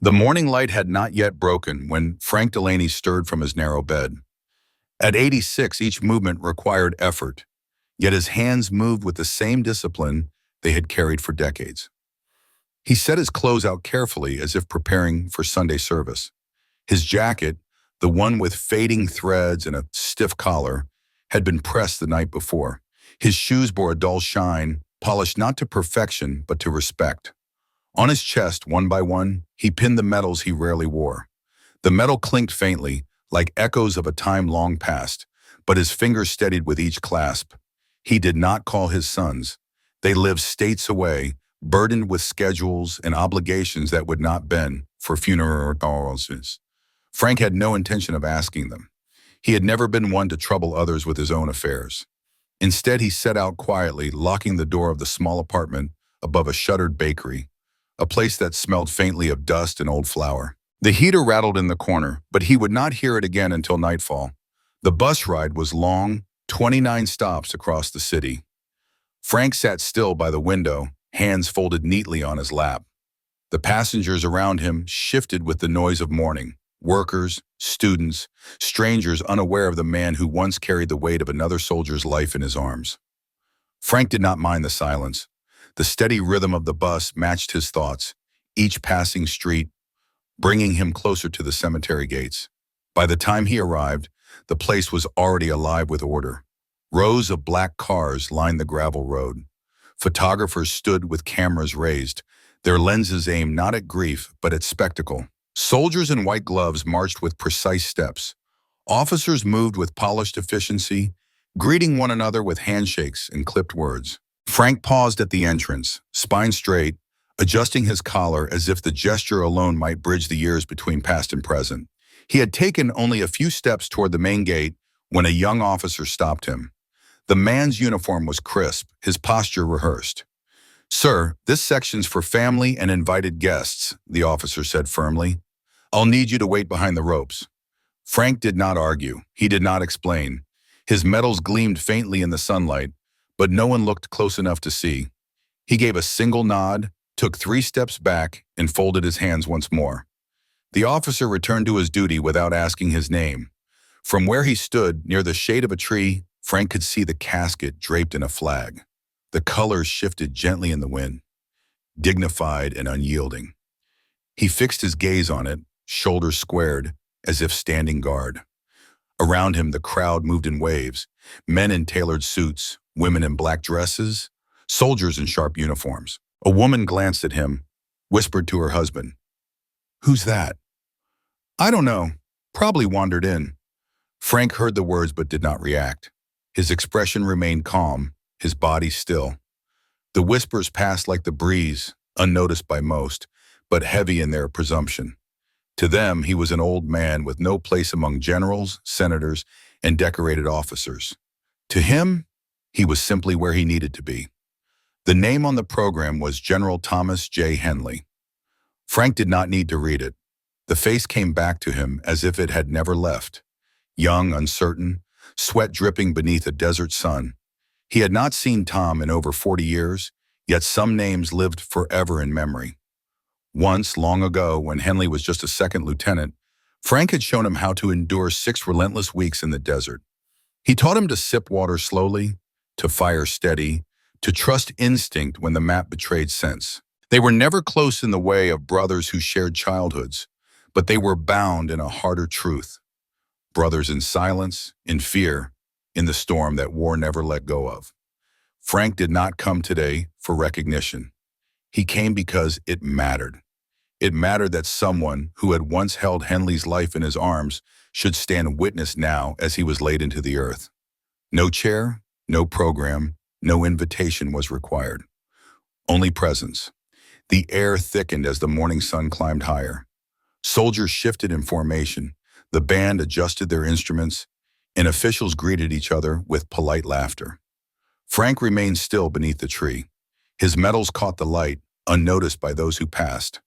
The morning light had not yet broken when Frank Delaney stirred from his narrow bed. At 86, each movement required effort, yet his hands moved with the same discipline they had carried for decades. He set his clothes out carefully as if preparing for Sunday service. His jacket, the one with fading threads and a stiff collar, had been pressed the night before. His shoes bore a dull shine, polished not to perfection but to respect. On his chest, one by one, he pinned the medals he rarely wore. The metal clinked faintly, like echoes of a time long past, but his fingers steadied with each clasp. He did not call his sons. They lived states away, burdened with schedules and obligations that would not bend for funerals. Frank had no intention of asking them. He had never been one to trouble others with his own affairs. Instead, he set out quietly, locking the door of the small apartment above a shuttered bakery, a place that smelled faintly of dust and old flour. The heater rattled in the corner, but he would not hear it again until nightfall. The bus ride was long, 29 stops across the city. Frank sat still by the window, hands folded neatly on his lap. The passengers around him shifted with the noise of morning. Workers, students, strangers unaware of the man who once carried the weight of another soldier's life in his arms. Frank did not mind the silence. The steady rhythm of the bus matched his thoughts, each passing street bringing him closer to the cemetery gates. By the time he arrived, the place was already alive with order. Rows of black cars lined the gravel road. Photographers stood with cameras raised, their lenses aimed not at grief but at spectacle. Soldiers in white gloves marched with precise steps. Officers moved with polished efficiency, greeting one another with handshakes and clipped words. Frank paused at the entrance, spine straight, adjusting his collar as if the gesture alone might bridge the years between past and present. He had taken only a few steps toward the main gate when a young officer stopped him. The man's uniform was crisp, his posture rehearsed. "Sir, this section's for family and invited guests," the officer said firmly. "I'll need you to wait behind the ropes." Frank did not argue. He did not explain. His medals gleamed faintly in the sunlight, but no one looked close enough to see. He gave a single nod, took 3 steps back, and folded his hands once more. The officer returned to his duty without asking his name. From where he stood, near the shade of a tree, Frank could see the casket draped in a flag. The colors shifted gently in the wind, dignified and unyielding. He fixed his gaze on it, shoulders squared, as if standing guard. Around him, the crowd moved in waves, men in tailored suits, women in black dresses, soldiers in sharp uniforms. A woman glanced at him, whispered to her husband, "Who's that?" "I don't know. Probably wandered in." Frank heard the words but did not react. His expression remained calm, his body still. The whispers passed like the breeze, unnoticed by most, but heavy in their presumption. To them, he was an old man with no place among generals, senators, and decorated officers. To him, he was simply where he needed to be. The name on the program was General Thomas J. Henley. Frank did not need to read it. The face came back to him as if it had never left. Young, uncertain, sweat dripping beneath a desert sun. He had not seen Tom in over 40 years, yet some names lived forever in memory. Once, long ago, when Henley was just a second lieutenant, Frank had shown him how to endure 6 relentless weeks in the desert. He taught him to sip water slowly, to fire steady, to trust instinct when the map betrayed sense. They were never close in the way of brothers who shared childhoods, but they were bound in a harder truth. Brothers in silence, in fear, in the storm that war never let go of. Frank did not come today for recognition. He came because it mattered. It mattered that someone who had once held Henley's life in his arms should stand witness now as he was laid into the earth. No chair, no program, no invitation was required. Only presence. The air thickened as the morning sun climbed higher. Soldiers shifted in formation. The band adjusted their instruments, and officials greeted each other with polite laughter. Frank remained still beneath the tree. His medals caught the light, unnoticed by those who passed.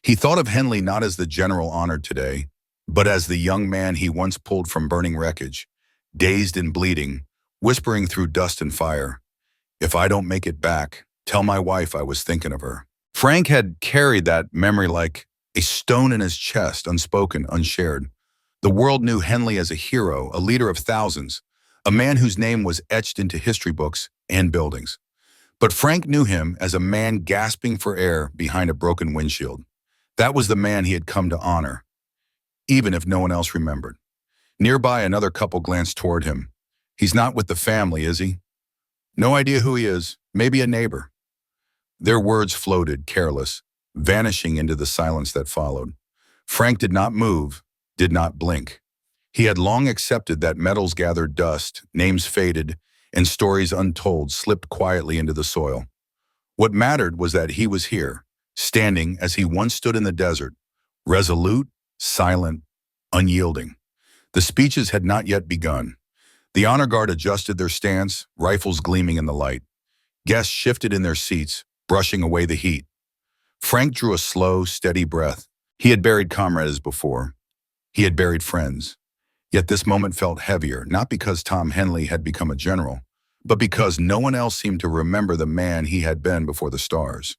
He thought of Henley not as the general honored today, but as the young man he once pulled from burning wreckage, dazed and bleeding, whispering through dust and fire, "If I don't make it back, tell my wife I was thinking of her." Frank had carried that memory like a stone in his chest, unspoken, unshared. The world knew Henley as a hero, a leader of thousands, a man whose name was etched into history books and buildings. But Frank knew him as a man gasping for air behind a broken windshield. That was the man he had come to honor, even if no one else remembered. Nearby, another couple glanced toward him. He's not with the family, is he? No idea who he is. Maybe a neighbor. Their words floated, careless, vanishing into the silence that followed. Frank did not move, did not blink. He had long accepted that metals gathered dust, names faded, and stories untold slipped quietly into the soil. What mattered was that he was here, standing as he once stood in the desert, resolute, silent, unyielding. The speeches had not yet begun. The honor guard adjusted their stance, rifles gleaming in the light. Guests shifted in their seats, brushing away the heat. Frank drew a slow, steady breath. He had buried comrades before. He had buried friends. Yet this moment felt heavier, not because Tom Henley had become a general, but because no one else seemed to remember the man he had been before the stars.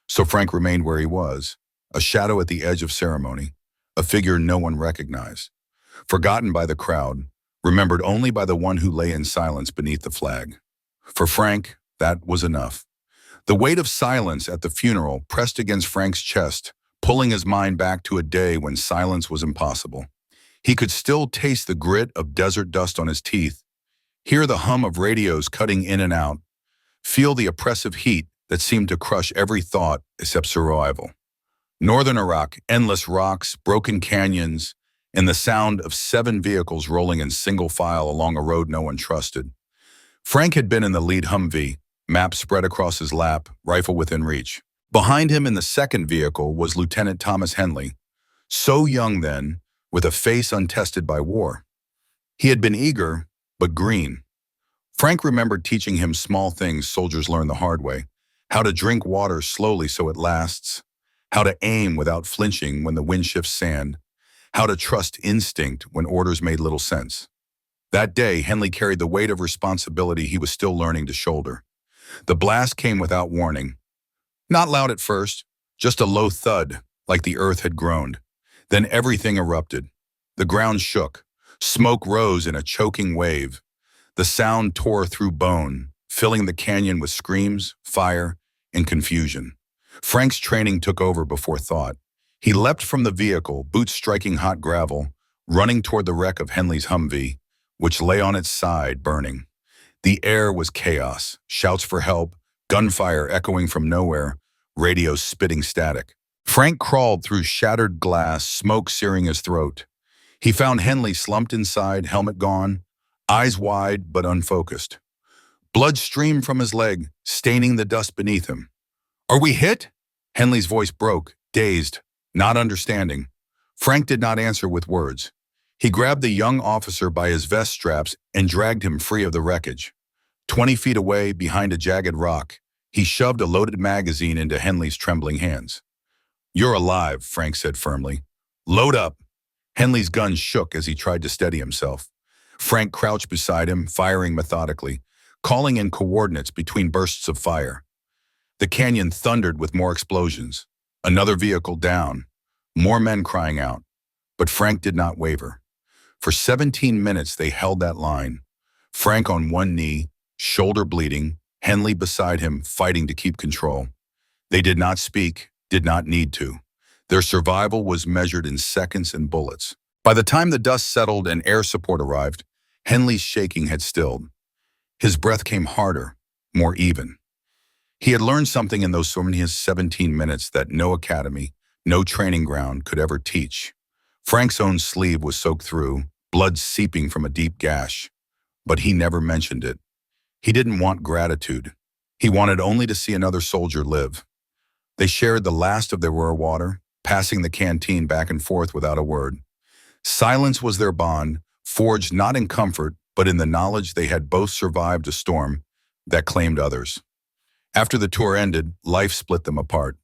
So Frank remained where he was, a shadow at the edge of ceremony, a figure no one recognized. Forgotten by the crowd, remembered only by the one who lay in silence beneath the flag. For Frank, that was enough. The weight of silence at the funeral pressed against Frank's chest, pulling his mind back to a day when silence was impossible. He could still taste the grit of desert dust on his teeth, hear the hum of radios cutting in and out, feel the oppressive heat that seemed to crush every thought except survival. Northern Iraq, endless rocks, broken canyons, and the sound of 7 vehicles rolling in single file along a road no one trusted. Frank had been in the lead Humvee, map spread across his lap, rifle within reach. Behind him in the second vehicle was Lieutenant Thomas Henley, so young then, with a face untested by war. He had been eager, but green. Frank remembered teaching him small things soldiers learn the hard way: how to drink water slowly so it lasts, how to aim without flinching when the wind shifts sand, how to trust instinct when orders made little sense. That day, Henley carried the weight of responsibility he was still learning to shoulder. The blast came without warning. Not loud at first, just a low thud, like the earth had groaned. Then everything erupted. The ground shook. Smoke rose in a choking wave. The sound tore through bone, filling the canyon with screams, fire, and confusion. Frank's training took over before thought. He leapt from the vehicle, boots striking hot gravel, running toward the wreck of Henley's Humvee, which lay on its side, burning. The air was chaos, shouts for help, gunfire echoing from nowhere, radios spitting static. Frank crawled through shattered glass, smoke searing his throat. He found Henley slumped inside, helmet gone, eyes wide but unfocused. Blood streamed from his leg, staining the dust beneath him. "Are we hit?" Henley's voice broke, dazed, not understanding. Frank did not answer with words. He grabbed the young officer by his vest straps and dragged him free of the wreckage. 20 feet away, behind a jagged rock, he shoved a loaded magazine into Henley's trembling hands. "You're alive," Frank said firmly. "Load up." Henley's gun shook as he tried to steady himself. Frank crouched beside him, firing methodically, calling in coordinates between bursts of fire. The canyon thundered with more explosions. Another vehicle down, more men crying out. But Frank did not waver. For 17 minutes they held that line. Frank on one knee, shoulder bleeding, Henley beside him fighting to keep control. They did not speak, did not need to. Their survival was measured in seconds and bullets. By the time the dust settled and air support arrived, Henley's shaking had stilled. His breath came harder, more even. He had learned something in those 17 minutes that no academy, no training ground could ever teach. Frank's own sleeve was soaked through, blood seeping from a deep gash. But he never mentioned it. He didn't want gratitude. He wanted only to see another soldier live. They shared the last of their rare water, passing the canteen back and forth without a word. Silence was their bond, forged not in comfort, but in the knowledge they had both survived a storm that claimed others. After the tour ended, life split them apart.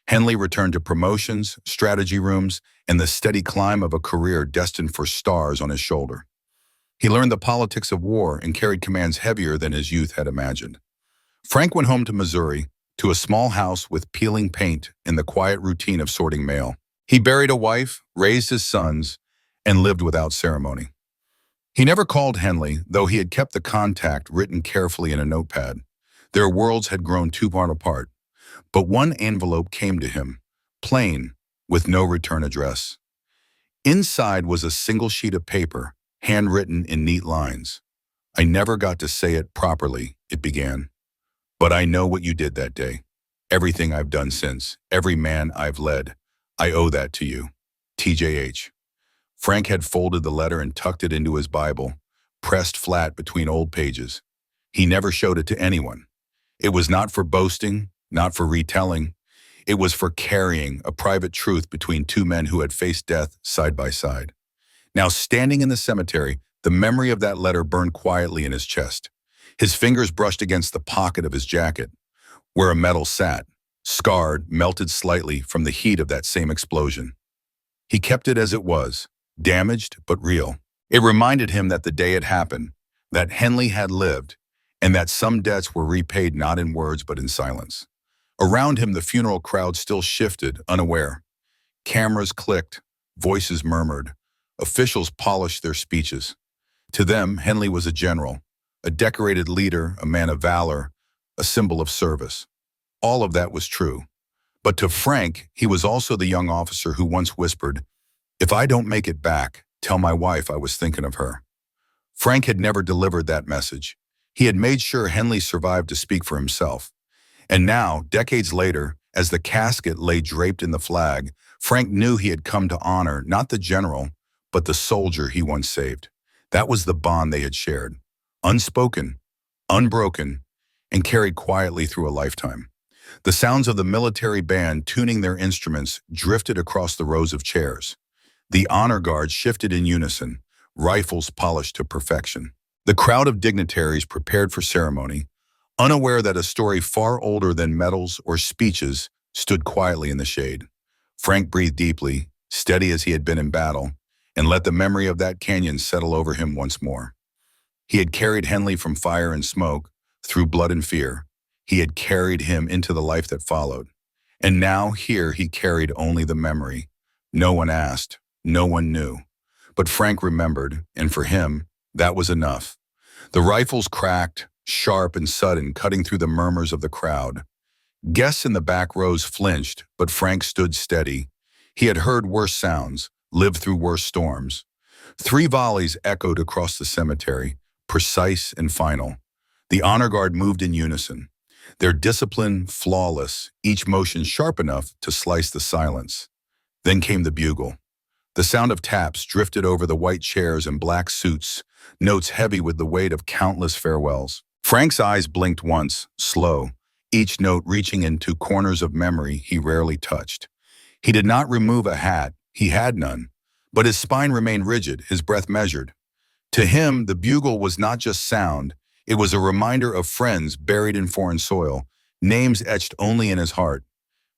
Henley returned to promotions, strategy rooms, and the steady climb of a career destined for stars on his shoulder. He learned the politics of war and carried commands heavier than his youth had imagined. Frank went home to Missouri, to a small house with peeling paint and the quiet routine of sorting mail. He buried a wife, raised his sons, and lived without ceremony. He never called Henley, though he had kept the contact written carefully in a notepad. Their worlds had grown too far apart, but one envelope came to him, plain, with no return address. Inside was a single sheet of paper, handwritten in neat lines. "I never got to say it properly," it began. "But I know what you did that day. Everything I've done since, every man I've led, I owe that to you. TJH." Frank had folded the letter and tucked it into his Bible, pressed flat between old pages. He never showed it to anyone. It was not for boasting, not for retelling. It was for carrying a private truth between two men who had faced death side by side. Now, standing in the cemetery, the memory of that letter burned quietly in his chest. His fingers brushed against the pocket of his jacket, where a medal sat, scarred, melted slightly from the heat of that same explosion. He kept it as it was, damaged but real. It reminded him that the day had happened, that Henley had lived, and that some debts were repaid not in words but in silence. Around him, the funeral crowd still shifted, unaware. Cameras clicked, voices murmured, officials polished their speeches. To them, Henley was a general, a decorated leader, a man of valor, a symbol of service. All of that was true. But to Frank, he was also the young officer who once whispered, "If I don't make it back, tell my wife I was thinking of her." Frank had never delivered that message. He had made sure Henley survived to speak for himself. And now, decades later, as the casket lay draped in the flag, Frank knew he had come to honor not the general, but the soldier he once saved. That was the bond they had shared, unspoken, unbroken, and carried quietly through a lifetime. The sounds of the military band tuning their instruments drifted across the rows of chairs. The honor guard shifted in unison, rifles polished to perfection. The crowd of dignitaries prepared for ceremony, unaware that a story far older than medals or speeches stood quietly in the shade. Frank breathed deeply, steady as he had been in battle, and let the memory of that canyon settle over him once more. He had carried Henley from fire and smoke, through blood and fear. He had carried him into the life that followed. And now here he carried only the memory. No one asked, no one knew. But Frank remembered, and for him, that was enough. The rifles cracked, sharp and sudden, cutting through the murmurs of the crowd. Guests in the back rows flinched, but Frank stood steady. He had heard worse sounds, lived through worse storms. 3 volleys echoed across the cemetery, precise and final. The honor guard moved in unison, their discipline flawless, each motion sharp enough to slice the silence. Then came the bugle. The sound of taps drifted over the white chairs and black suits, notes heavy with the weight of countless farewells. Frank's eyes blinked once, slow, each note reaching into corners of memory he rarely touched. He did not remove a hat, he had none, but his spine remained rigid, his breath measured. To him, the bugle was not just sound, it was a reminder of friends buried in foreign soil, names etched only in his heart.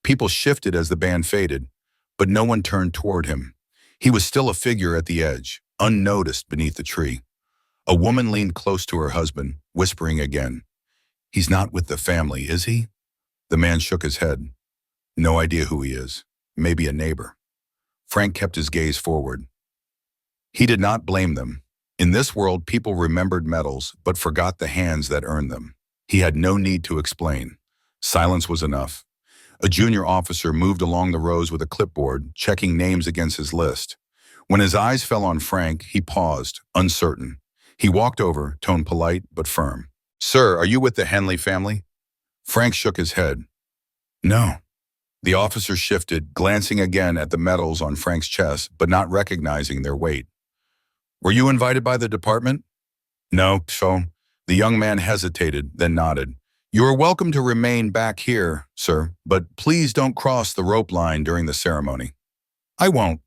People shifted as the band faded, but no one turned toward him. He was still a figure at the edge, unnoticed beneath the tree. A woman leaned close to her husband, whispering again, "He's not with the family, is he?" The man shook his head. "No idea who he is. Maybe a neighbor." Frank kept his gaze forward. He did not blame them. In this world, people remembered medals, but forgot the hands that earned them. He had no need to explain. Silence was enough. A junior officer moved along the rows with a clipboard, checking names against his list. When his eyes fell on Frank, he paused, uncertain. He walked over, tone polite but firm. "Sir, are you with the Henley family?" Frank shook his head. "No." The officer shifted, glancing again at the medals on Frank's chest, but not recognizing their weight. "Were you invited by the department?" "No, so." The young man hesitated, then nodded. "You are welcome to remain back here, sir, but please don't cross the rope line during the ceremony." "I won't."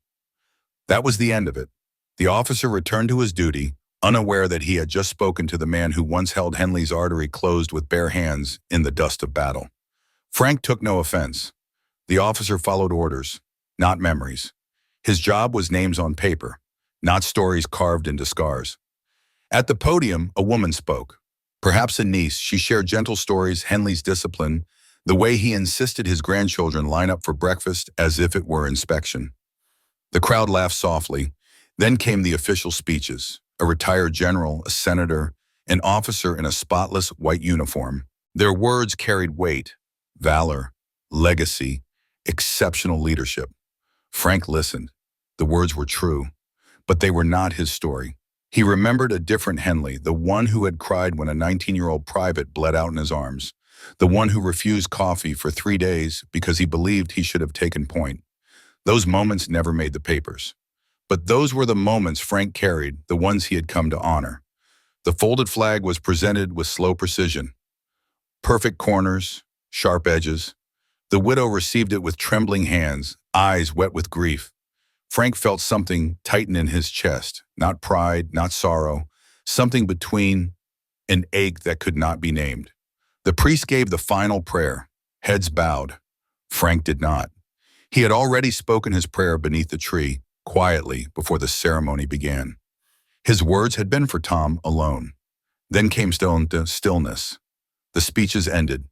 That was the end of it. The officer returned to his duty, unaware that he had just spoken to the man who once held Henley's artery closed with bare hands in the dust of battle. Frank took no offense. The officer followed orders, not memories. His job was names on paper, not stories carved into scars. At the podium, a woman spoke. Perhaps a niece, she shared gentle stories, Henley's discipline, The way he insisted his grandchildren line up for breakfast as if it were inspection. The crowd laughed softly. Then came the official speeches. A retired general, a senator, an officer in a spotless white uniform. Their words carried weight, valor, legacy, exceptional leadership. Frank listened. The words were true, but they were not his story. He remembered a different Henley, the one who had cried when a 19-year-old private bled out in his arms, the one who refused coffee for 3 days because he believed he should have taken point. Those moments never made the papers. But those were the moments Frank carried, the ones he had come to honor. The folded flag was presented with slow precision. Perfect corners, sharp edges. The widow received it with trembling hands, eyes wet with grief. Frank felt something tighten in his chest, not pride, not sorrow, something between, an ache that could not be named. The priest gave the final prayer, heads bowed. Frank did not. He had already spoken his prayer beneath the tree, quietly, before the ceremony began. His words had been for Tom alone. Then came stillness. The speeches ended.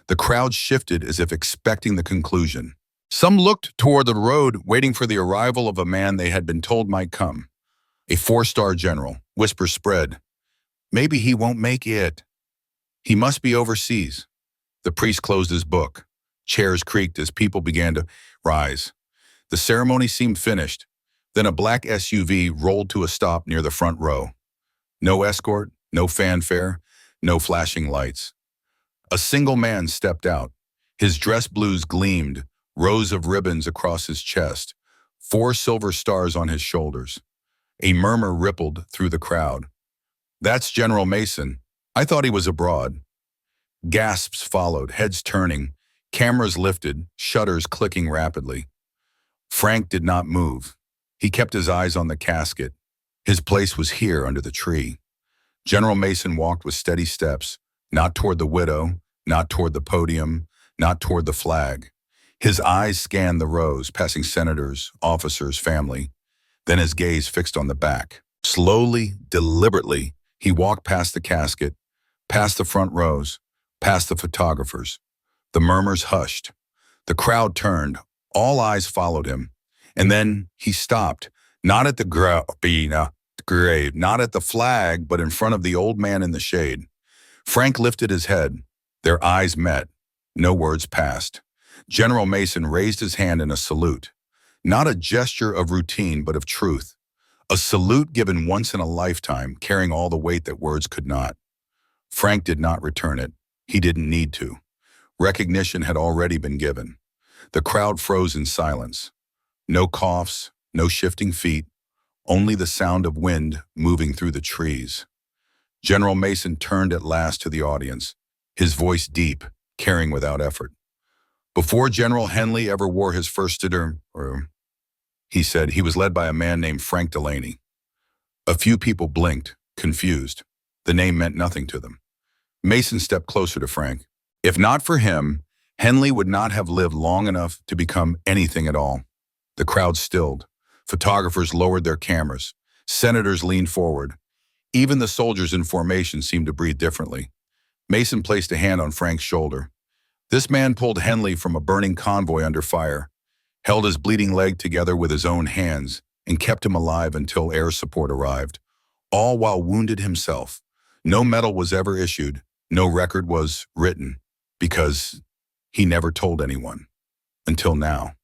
The crowd shifted as if expecting the conclusion. Some looked toward the road, waiting for the arrival of a man they had been told might come. A 4-star general. Whispers spread. Maybe he won't make it. He must be overseas. The priest closed his book. Chairs creaked as people began to rise. The ceremony seemed finished. Then a black SUV rolled to a stop near the front row. No escort, no fanfare, no flashing lights. A single man stepped out. His dress blues gleamed, rows of ribbons across his chest, 4 silver stars on his shoulders. A murmur rippled through the crowd. That's General Mason. I thought he was abroad. Gasps followed, heads turning, cameras lifted, shutters clicking rapidly. Frank did not move. He kept his eyes on the casket. His place was here under the tree. General Mason walked with steady steps, not toward the widow, not toward the podium, not toward the flag. His eyes scanned the rows, passing senators, officers, family. Then his gaze fixed on the back. Slowly, deliberately, he walked past the casket, past the front rows, past the photographers. The murmurs hushed. The crowd turned. All eyes followed him. And then he stopped, not at the grave, not at the flag, but in front of the old man in the shade. Frank lifted his head. Their eyes met. No words passed. General Mason raised his hand in a salute. Not a gesture of routine, but of truth. A salute given once in a lifetime, carrying all the weight that words could not. Frank did not return it. He didn't need to. Recognition had already been given. The crowd froze in silence. No coughs, no shifting feet, only the sound of wind moving through the trees. General Mason turned at last to the audience, his voice deep, caring without effort. Before General Henley ever wore his first he said he was led by a man named Frank Delaney. A few people blinked, confused. The name meant nothing to them. Mason stepped closer to Frank. If not for him, Henley would not have lived long enough to become anything at all. The crowd stilled. Photographers lowered their cameras. Senators leaned forward. Even the soldiers in formation seemed to breathe differently. Mason placed a hand on Frank's shoulder. This man pulled Henley from a burning convoy under fire, held his bleeding leg together with his own hands, and kept him alive until air support arrived, all while wounded himself. No medal was ever issued, no record was written, because he never told anyone. Until now.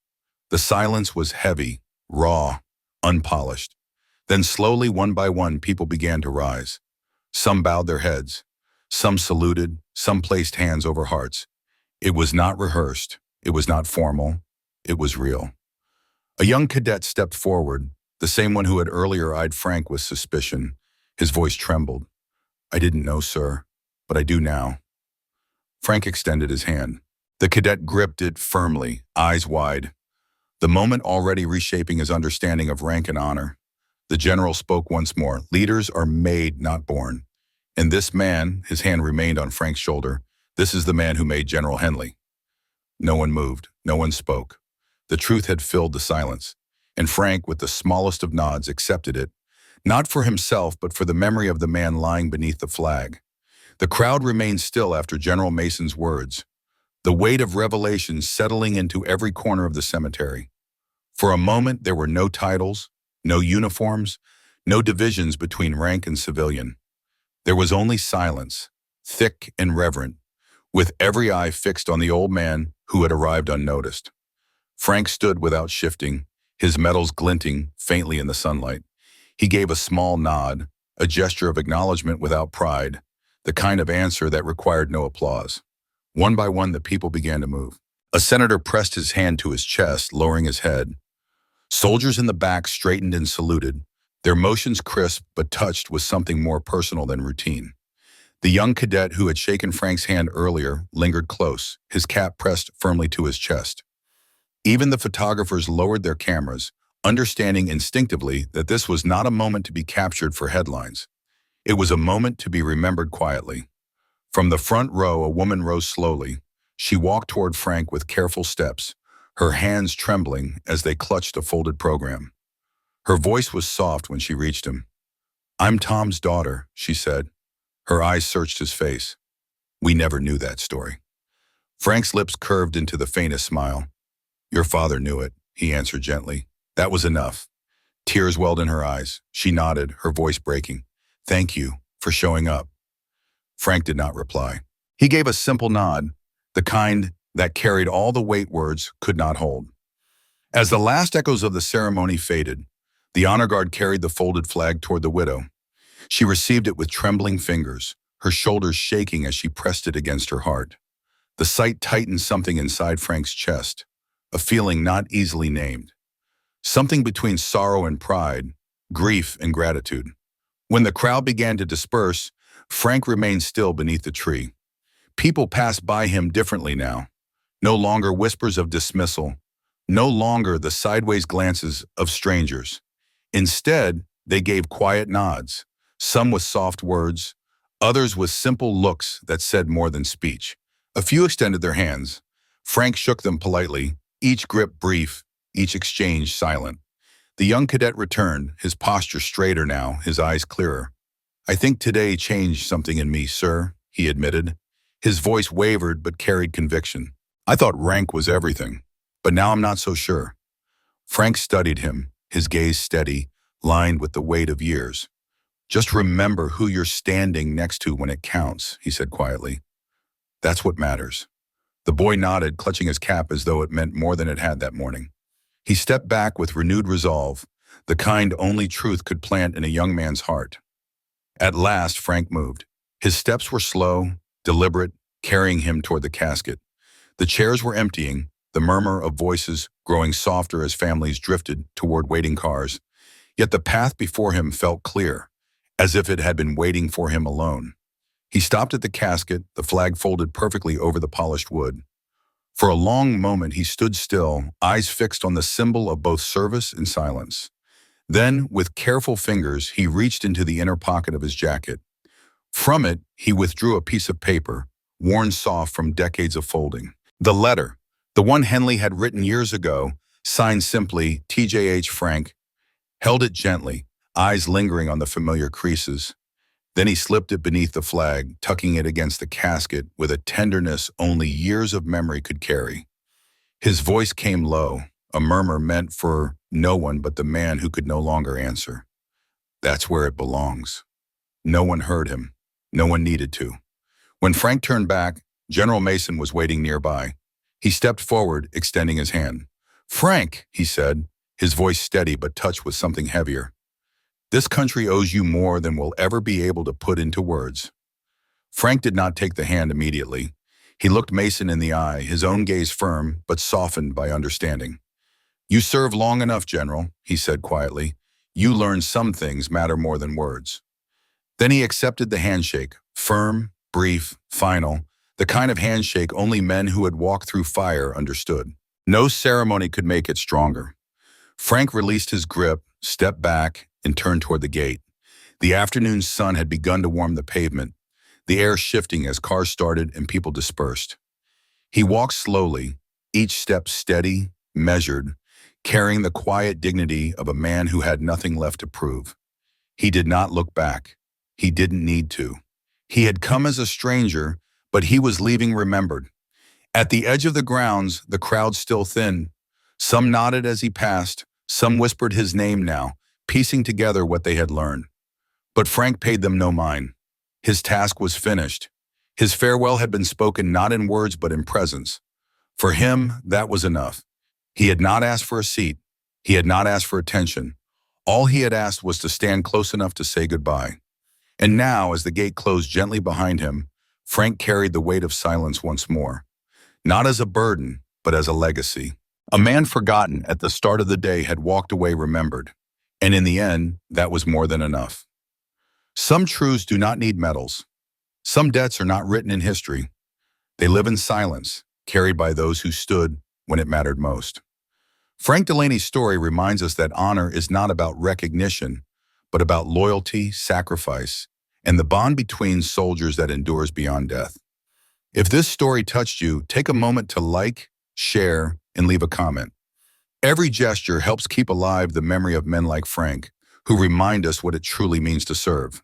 The silence was heavy, raw, unpolished. Then slowly, one by one, people began to rise. Some bowed their heads. Some saluted. Some placed hands over hearts. It was not rehearsed. It was not formal. It was real. A young cadet stepped forward, the same one who had earlier eyed Frank with suspicion. His voice trembled. I didn't know, sir, but I do now. Frank extended his hand. The cadet gripped it firmly, eyes wide. The moment already reshaping his understanding of rank and honor. The general spoke once more. Leaders are made, not born. And this man, his hand remained on Frank's shoulder, this is the man who made General Henley. No one moved. No one spoke. The truth had filled the silence. And Frank, with the smallest of nods, accepted it, not for himself, but for the memory of the man lying beneath the flag. The crowd remained still after General Mason's words. the weight of revelation settling into every corner of the cemetery. For a moment, there were no titles, no uniforms, no divisions between rank and civilian. There was only silence, thick and reverent, with every eye fixed on the old man who had arrived unnoticed. Frank stood without shifting, his metals glinting faintly in the sunlight. He gave a small nod, a gesture of acknowledgement without pride, the kind of answer that required no applause. One by one, the people began to move. A senator pressed his hand to his chest, lowering his head. Soldiers in the back straightened and saluted, their motions crisp but touched with something more personal than routine. The young cadet who had shaken Frank's hand earlier lingered close, his cap pressed firmly to his chest. Even the photographers lowered their cameras, understanding instinctively that this was not a moment to be captured for headlines. It was a moment to be remembered quietly. From the front row, a woman rose slowly. She walked toward Frank with careful steps, her hands trembling as they clutched a folded program. Her voice was soft when she reached him. "I'm Tom's daughter," she said. Her eyes searched his face. "We never knew that story." Frank's lips curved into the faintest smile. "Your father knew it," he answered gently. That was enough. Tears welled in her eyes. She nodded, her voice breaking. "Thank you for showing up." Frank did not reply. He gave a simple nod, the kind that carried all the weight words could not hold. As the last echoes of the ceremony faded, the honor guard carried the folded flag toward the widow. She received it with trembling fingers, her shoulders shaking as she pressed it against her heart. The sight tightened something inside Frank's chest, a feeling not easily named. Something between sorrow and pride, grief and gratitude. When the crowd began to disperse, Frank remained still beneath the tree. People passed by him differently now. No longer whispers of dismissal, no longer the sideways glances of strangers. Instead, they gave quiet nods, some with soft words, others with simple looks that said more than speech. A few extended their hands. Frank shook them politely, each grip brief, each exchange silent. The young cadet returned, his posture straighter now, his eyes clearer. "I think today changed something in me, sir," he admitted. His voice wavered but carried conviction. "I thought rank was everything, but now I'm not so sure." Frank studied him, his gaze steady, lined with the weight of years. "Just remember who you're standing next to when it counts," he said quietly. "That's what matters." The boy nodded, clutching his cap as though it meant more than it had that morning. He stepped back with renewed resolve, the kind only truth could plant in a young man's heart. At last, Frank moved. His steps were slow, deliberate, carrying him toward the casket. The chairs were emptying, the murmur of voices growing softer as families drifted toward waiting cars. Yet the path before him felt clear, as if it had been waiting for him alone. He stopped at the casket, the flag folded perfectly over the polished wood. For a long moment he stood still, eyes fixed on the symbol of both service and silence. Then, with careful fingers, he reached into the inner pocket of his jacket. From it, he withdrew a piece of paper, worn soft from decades of folding. The letter, the one Henley had written years ago, signed simply T.J.H. Frank, held it gently, eyes lingering on the familiar creases. Then he slipped it beneath the flag, tucking it against the casket with a tenderness only years of memory could carry. His voice came low, a murmur meant for no one but the man who could no longer answer. "That's where it belongs." No one heard him. No one needed to. When Frank turned back, General Mason was waiting nearby. He stepped forward, extending his hand. "Frank," he said, his voice steady but touched with something heavier. "This country owes you more than we'll ever be able to put into words." Frank did not take the hand immediately. He looked Mason in the eye, his own gaze firm but softened by understanding. "You served long enough, General," he said quietly. "You learned some things matter more than words." Then he accepted the handshake, firm, brief, final, the kind of handshake only men who had walked through fire understood. No ceremony could make it stronger. Frank released his grip, stepped back, and turned toward the gate. The afternoon sun had begun to warm the pavement, the air shifting as cars started and people dispersed. He walked slowly, each step steady, measured, carrying the quiet dignity of a man who had nothing left to prove. He did not look back. He didn't need to. He had come as a stranger, but he was leaving remembered. At the edge of the grounds, the crowd still thin. Some nodded as he passed, some whispered his name now, piecing together what they had learned. But Frank paid them no mind. His task was finished. His farewell had been spoken not in words but in presence. For him, that was enough. He had not asked for a seat. He had not asked for attention. All he had asked was to stand close enough to say goodbye. And now, as the gate closed gently behind him, Frank carried the weight of silence once more. Not as a burden, but as a legacy. A man forgotten at the start of the day had walked away remembered. And in the end, that was more than enough. Some truths do not need medals. Some debts are not written in history. They live in silence, carried by those who stood when it mattered most. Frank Delaney's story reminds us that honor is not about recognition, but about loyalty, sacrifice, and the bond between soldiers that endures beyond death. If this story touched you, take a moment to like, share, and leave a comment. Every gesture helps keep alive the memory of men like Frank, who remind us what it truly means to serve.